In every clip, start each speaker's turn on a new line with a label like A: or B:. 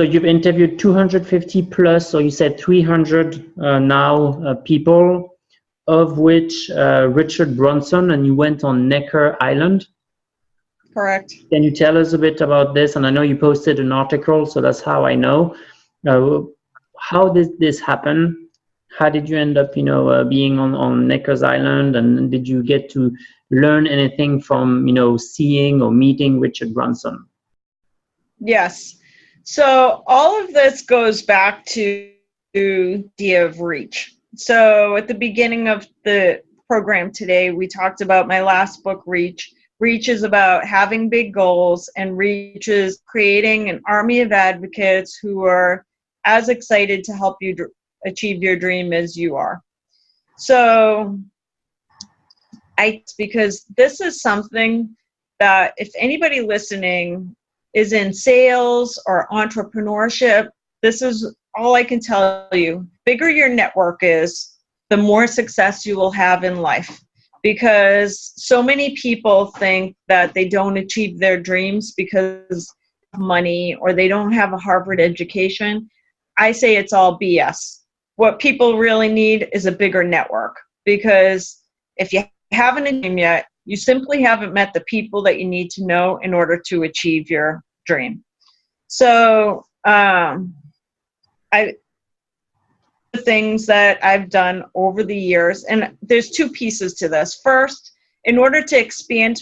A: So you've interviewed 250 plus, or you said 300 now people, of which Richard Branson, and you went on Necker Island.
B: Correct.
A: Can you tell us a bit about this? And I know you posted an article, so that's how I know. How did this happen? How did you end up, being on Neckar's Island? And did you get to learn anything from, seeing or meeting Richard Branson?
B: Yes. So all of this goes back to the idea of reach. So at the beginning of the program today, we talked about my last book, Reach. Reach is about having big goals, and Reach is creating an army of advocates who are as excited to help you achieve your dream as you are. So because this is something that if anybody listening is in sales or entrepreneurship, this is all I can tell you. Bigger your network is, the more success you will have in life. Because so many people think that they don't achieve their dreams because of money or they don't have a Harvard education. I say it's all BS. What people really need is a bigger network, because if you haven't a dream yet, you simply haven't met the people that you need to know in order to achieve your dream. So the things that I've done over the years, and there's two pieces to this. First, in order to expand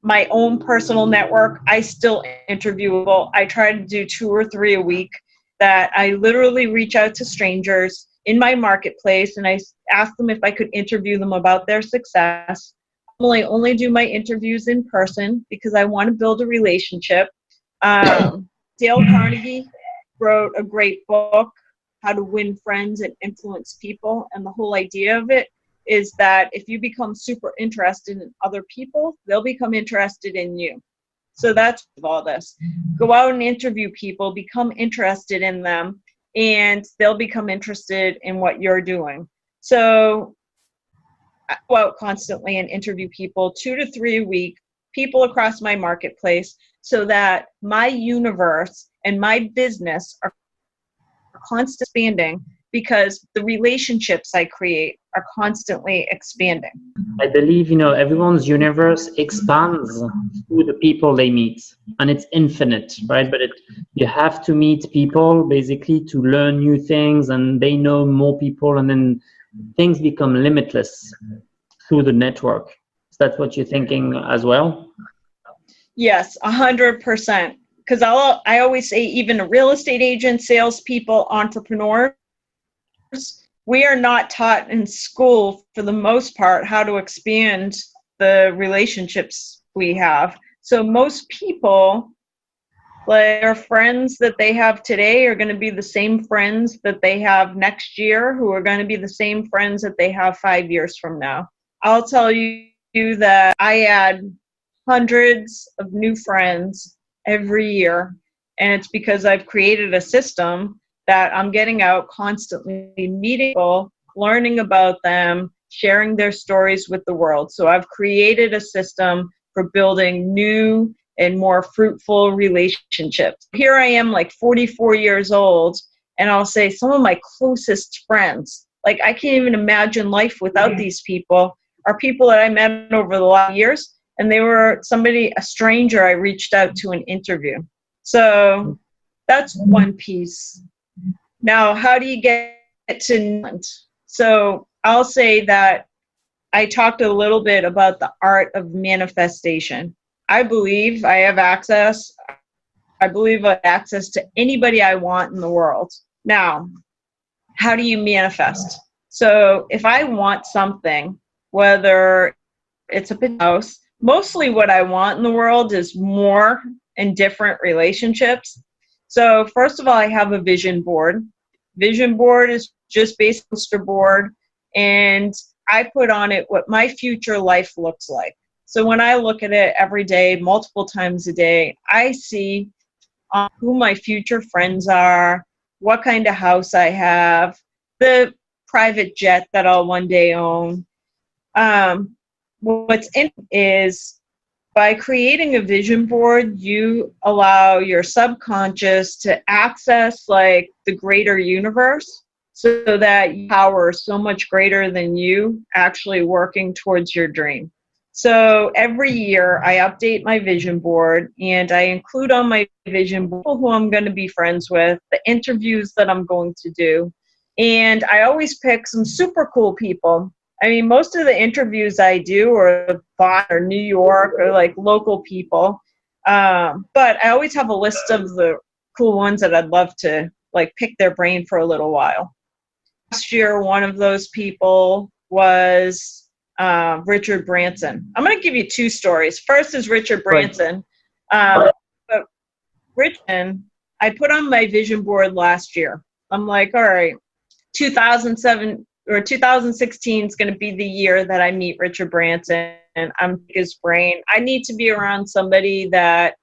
B: my own personal network, I still interview people. I try to do 2 or 3 a week, that I literally reach out to strangers in my marketplace and I ask them if I could interview them about their success. I only do my interviews in person because I want to build a relationship. Dale Carnegie wrote a great book, How to Win Friends and Influence People. And the whole idea of it is that if you become super interested in other people, they'll become interested in you. So that's all this. Go out and interview people, become interested in them, and they'll become interested in what you're doing. So I go out constantly and interview people, 2 to 3 a week, people across my marketplace, so that my universe and my business are constantly expanding, because the relationships I create are constantly expanding.
A: I believe, everyone's universe expands through the people they meet, and it's infinite, right? But you have to meet people basically to learn new things, and they know more people, and then things become limitless through the network. Is that what you're thinking as well?
B: Yes, 100%. Because I always say, even real estate agents, salespeople, entrepreneurs, we are not taught in school, for the most part, how to expand the relationships we have. So most people, like, their friends that they have today are going to be the same friends that they have next year, who are going to be the same friends that they have 5 years from now. I'll tell you that I add hundreds of new friends every year, and it's because I've created a system that I'm getting out constantly, meeting people, learning about them, sharing their stories with the world. So I've created a system for building new and more fruitful relationships. Here I am, like 44 years old, and I'll say some of my closest friends, like I can't even imagine life without these people, are people that I met over the last years, and they were a stranger I reached out to an interview. So that's one piece. Now, how do you get to? So I'll say that I talked a little bit about the art of manifestation. I believe I have access. I believe I have access to anybody I want in the world. Now, how do you manifest? So if I want something, whether it's a house, mostly what I want in the world is more and different relationships. So first of all, I have a vision board. Vision board is just based on poster board, and I put on it what my future life looks like. So when I look at it every day, multiple times a day, I see who my future friends are, what kind of house I have, the private jet that I'll one day own. What's in is by creating a vision board, you allow your subconscious to access like the greater universe, so that your power is so much greater than you actually working towards your dream. So every year I update my vision board, and I include on my vision board people who I'm going to be friends with, the interviews that I'm going to do. And I always pick some super cool people. I mean, most of the interviews I do are Boston or New York or like local people. But I always have a list of the cool ones that I'd love to like pick their brain for a little while. Last year, one of those people was Richard Branson. I'm going to give you two stories. First is Richard Branson. But Richard, I put on my vision board last year. I'm like, all right, 2007 or 2016 is going to be the year that I meet Richard Branson, and I'm his brain. I need to be around somebody that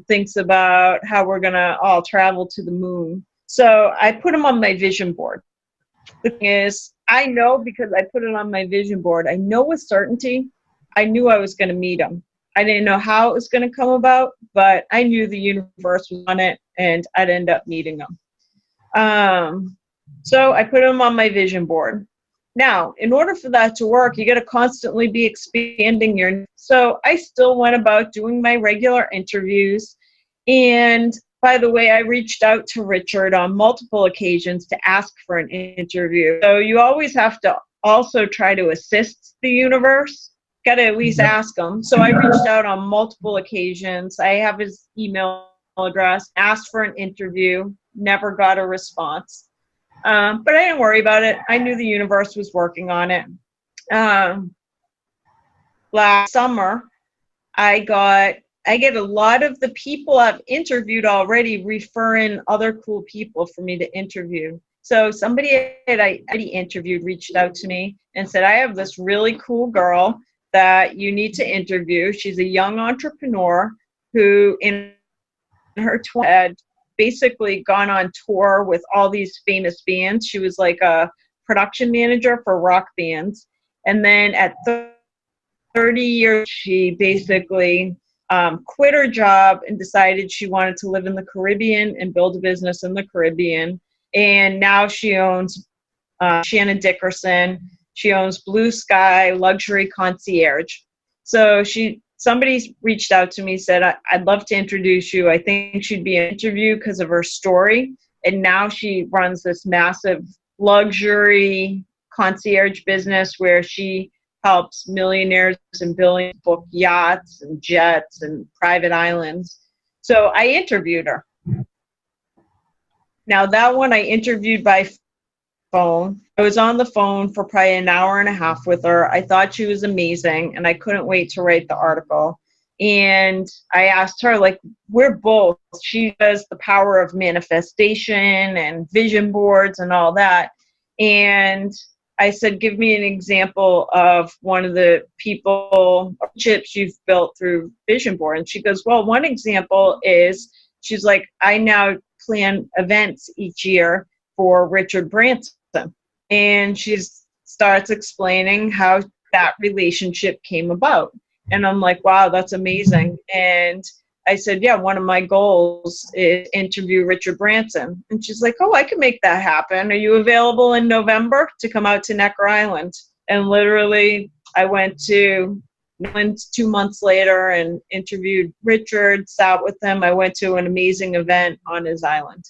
B: thinks about how we're going to all travel to the moon. So I put him on my vision board. The thing is, I know, because I put it on my vision board, I know with certainty, I knew I was going to meet him. I didn't know how it was going to come about, but I knew the universe was on it, and I'd end up meeting him. So I put him on my vision board. Now, in order for that to work, you got to constantly be expanding your. So I still went about doing my regular interviews. And by the way, I reached out to Richard on multiple occasions to ask for an interview. So you always have to also try to assist the universe. Got to at least ask him. So I reached out on multiple occasions. I have his email address, asked for an interview, never got a response. But I didn't worry about it. I knew the universe was working on it. Last summer, I get a lot of the people I've interviewed already referring other cool people for me to interview. So somebody that I already interviewed reached out to me and said, I have this really cool girl that you need to interview. She's a young entrepreneur who in her 20s had basically gone on tour with all these famous bands. She was like a production manager for rock bands. And then at 30 years, she basically quit her job and decided she wanted to live in the Caribbean and build a business in the Caribbean. And now she owns Shannon Dickerson. She owns Blue Sky Luxury Concierge. So somebody reached out to me, said, I'd love to introduce you. I think she'd be an interview because of her story. And now she runs this massive luxury concierge business where she helps millionaires and billionaires book yachts and jets and private islands. So I interviewed her. Now that one I interviewed by phone. I was on the phone for probably an hour and a half with her. I thought she was amazing, and I couldn't wait to write the article. And I asked her, like, we're both. She does the power of manifestation and vision boards and all that. And I said, give me an example of one of the chips you've built through vision board. And she goes, well, one example is, she's like, I now plan events each year for Richard Branson. And she starts explaining how that relationship came about. And I'm like, wow, that's amazing. And I said, yeah, one of my goals is interview Richard Branson. And she's like, oh, I can make that happen. Are you available in November to come out to Necker Island? And literally, I went to 2 months later and interviewed Richard, sat with him. I went to an amazing event on his island.